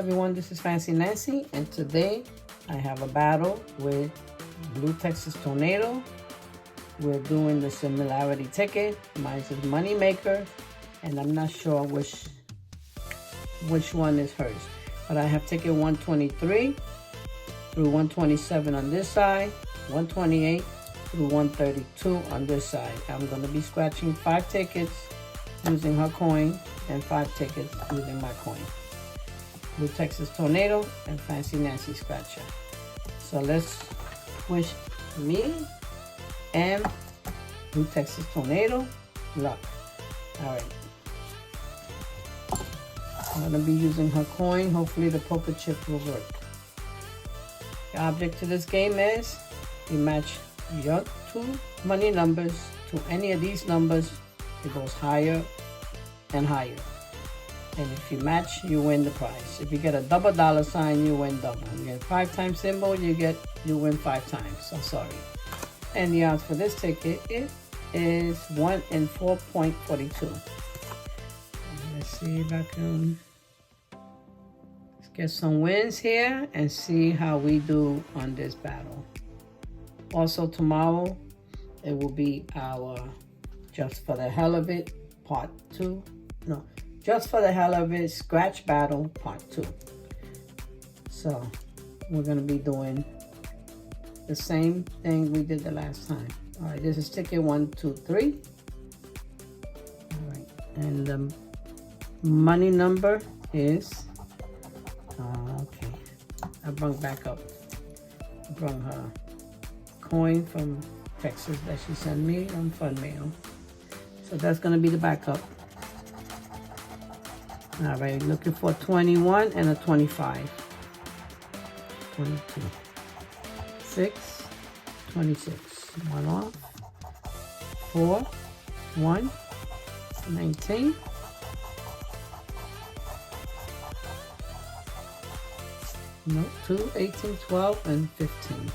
everyone, this is Fancy Nancy, and today I have a battle with Blue Texas Tornado. We're doing the similarity ticket. Mine is Money Maker, and I'm not sure which one is hers. But I have ticket 123 through 127 on this side, 128 through 132 on this side. I'm going to be scratching 5 tickets using her coin and 5 tickets using my coin. Blue Texas Tornado and Fancy Nancy Scratcher. So let's wish me and Blue Texas Tornado luck. Alright. I'm going to be using her coin. Hopefully the poker chip will work. The object to this game is you match your 2 money numbers to any of these numbers. It goes higher and higher. And if you match, you win the prize. If you get a double dollar sign, you win double. You get a 5 times symbol, you win 5 times. So sorry. And the odds for this ticket is 1 in 4.42. Let's see if I can get some wins here and see how we do on this battle. Also tomorrow, it will be our Just for the Hell of It part 2. No. Just for the Hell of It Scratch Battle Part 2. So, we're going to be doing the same thing we did the last time. Alright, this is ticket 1, 2, 3. Alright, and the money number is, okay, I brought back up. I brought her coin from Texas that she sent me on Fun Mail. So that's going to be the backup. All right, looking for 21 and a 25. 22. 6, 26. 1 off. 4, 1, 19. No, 2, 18, 12, and 15.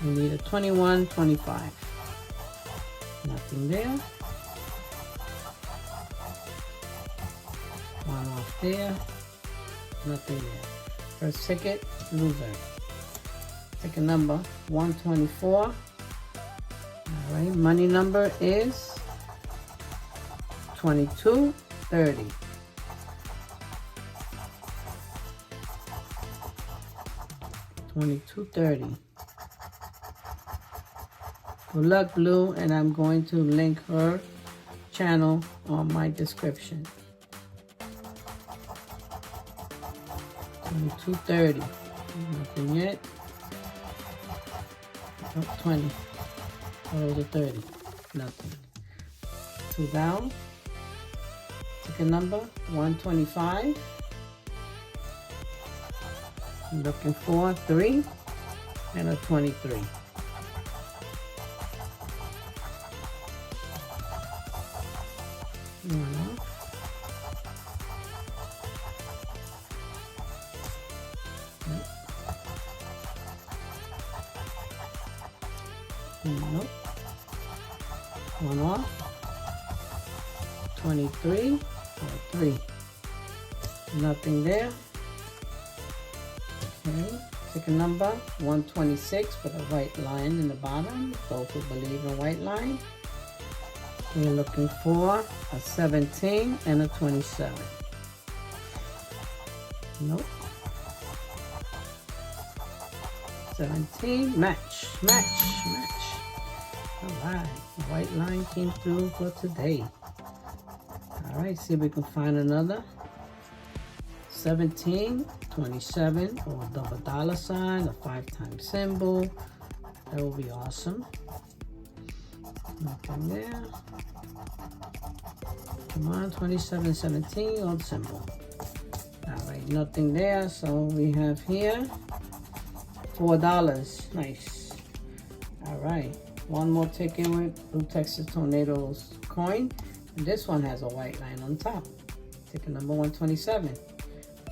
We need a 21, 25. Nothing there. 1 off there. Nothing there. First ticket, loser. Ticket number 124. Alright, money number is 2230. 2230. Good luck, Blue, and I'm going to link her channel on my description. 2230. Nothing yet. Oh, 20. Oh, it was a 30. Nothing. 2 down. Ticket number 125. I'm looking for 3 and a 23. Nope. 1 off. 23 or 3. Nothing there. Okay. Ticket number 126 with a white line in the bottom. Those who believe in white line. We're looking for a 17 and a 27. Nope. 17. Match. Match. Match. Alright. The white line came through for today. Alright. See if we can find another. 17, 27, or a double dollar sign, a 5 times symbol. That will be awesome. Nothing there. Come on, 27, 17, old symbol. Alright, nothing there. So we have here $4. Nice. Alright, one more ticket with Blue Texas Tornado's coin. And this one has a white line on top. Ticket number 127.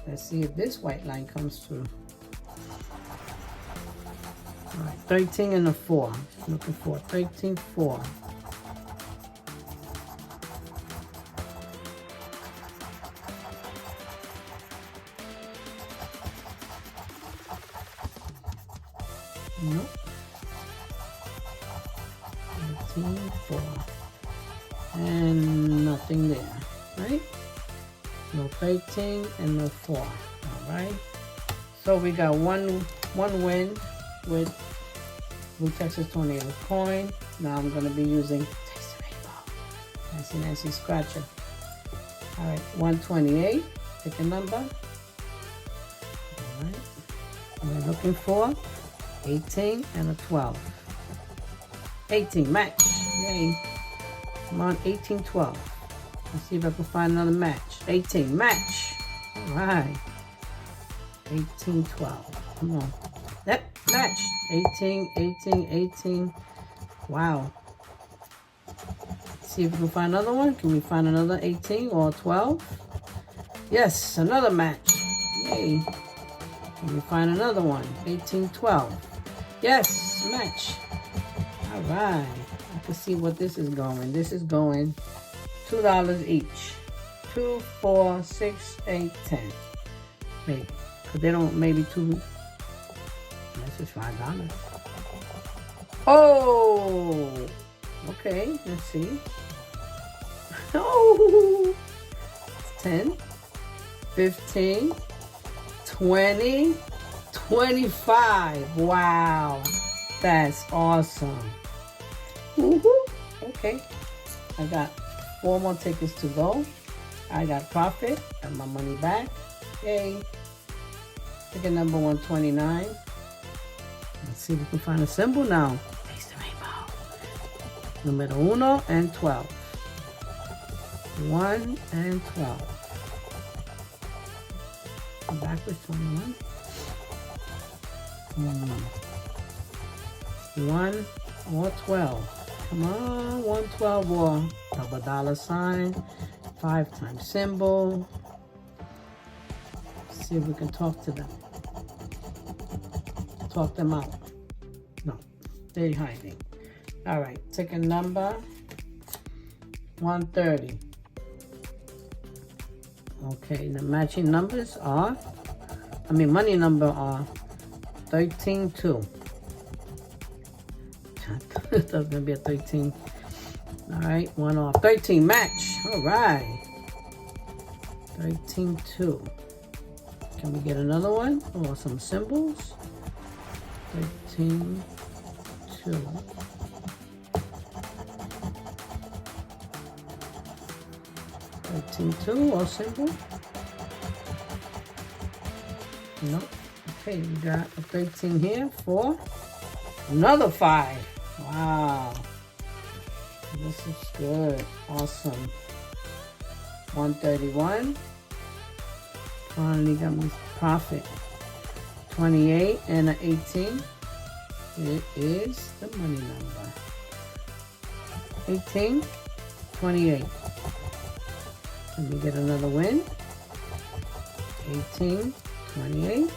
Let's see if this white line comes through. All right, 13 and a 4. Looking for 13, 4. Nope. 18, 4. And nothing there, right? No 13 and no 4. All right. So we got one win with Blue Texas Tornado coin. Now I'm gonna be using Taste the Rainbow. Nancy Nancy Scratcher. All right, 128. Pick a number. All right. We're looking for 18 and a 12. 18 match. Yay. Come on, 18, 12. Let's see if I can find another match. 18 match. All right. 18, 12. Come on. That match. 18, 18, 18. Wow. Let's see if we can find another one. Can we find another 18 or 12? Yes, another match. Yay. Can we find another one? 18, 12. Yes, match. All right. I can see what this is going. This is going $2 each. 2, 4, 6, 8, 10. Maybe. Because they don't, maybe two. This is $5. Oh! Okay, let's see. Oh! 10, 15, 20, 25. Wow. That's awesome. Woohoo! Okay. I got 4 more tickets to go. I got profit. Got my money back. Yay. Ticket number 129. Let's see if we can find a symbol now. Taste the Rainbow. Numero 1 and 12. 1 and 12. Backwards 21. 1 or 12. Come on, 112 or double dollar sign. 5 times symbol. See if we can talk to them. Talk them out. No, they're hiding. All right, ticket number 130. Okay, the matching numbers are, money number are 13, 2. That's gonna be a 13. All right, 1 off. 13 match. All right. 13, 2. Can we get another one or some symbols? 13, 2. 13, 2 or symbol? No. Okay, we got a 13 here. 4. Another 5. Wow. This is good. Awesome. 131. Finally got my profit. 28 and an 18. It is the money number. 18, 28. Can we get another win? 18, 28.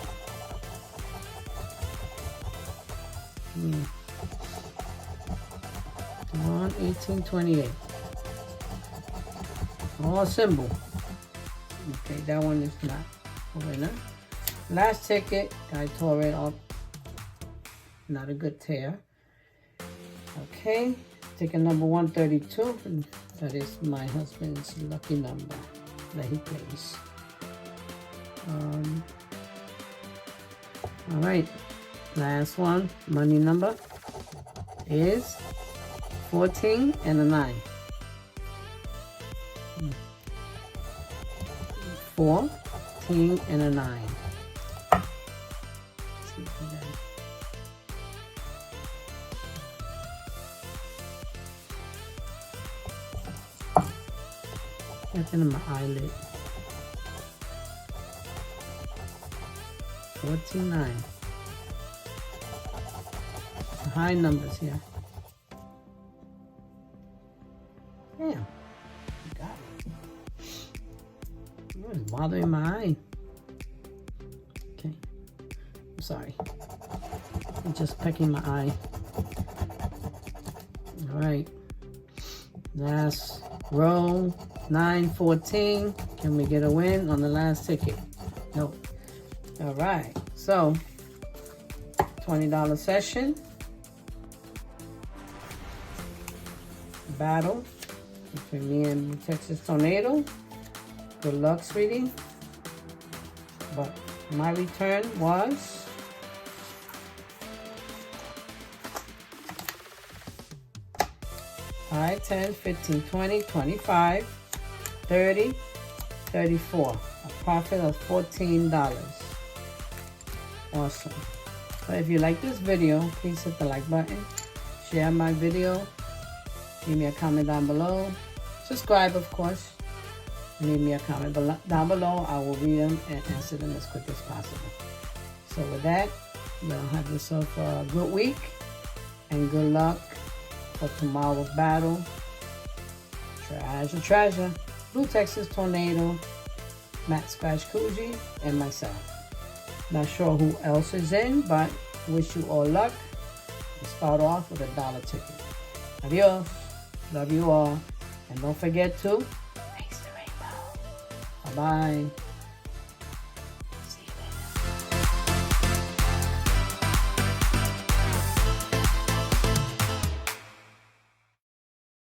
Come on, 18, 28. All symbol. Okay, that one is not a winner. Last ticket, I tore it up. Not a good tear. Okay, ticket number 132. And that is my husband's lucky number that he plays. All right, last one. Money number is 14 and a 9. 14 and a 9. Nothing in my eyelid. 49. High numbers here. Damn. Got it. It's bothering my eye. Okay. I'm sorry. I'm just pecking my eye. Alright. Last row. 914. Can we get a win on the last ticket? Nope. Alright. So $20 session. Battle between me and Blue Texas Tornado. Good luck, sweetie. But my return was 5, 10, 15, 20, 25, 30, 34. A profit of $14. Awesome. So if you like this video, please hit the like button, share my video, leave me a comment down below, subscribe of course, leave me a comment down below. I will read them and answer them as quick as possible. So with that, y'all have yourself a good week and good luck for tomorrow's battle. Treasure. Blue Texas Tornado, Matt Scratch Coogee, and myself. Not sure who else is in, but wish you all luck. We start off with $1 ticket. Adios. Love you all. And don't forget to face the rainbow. Bye-bye.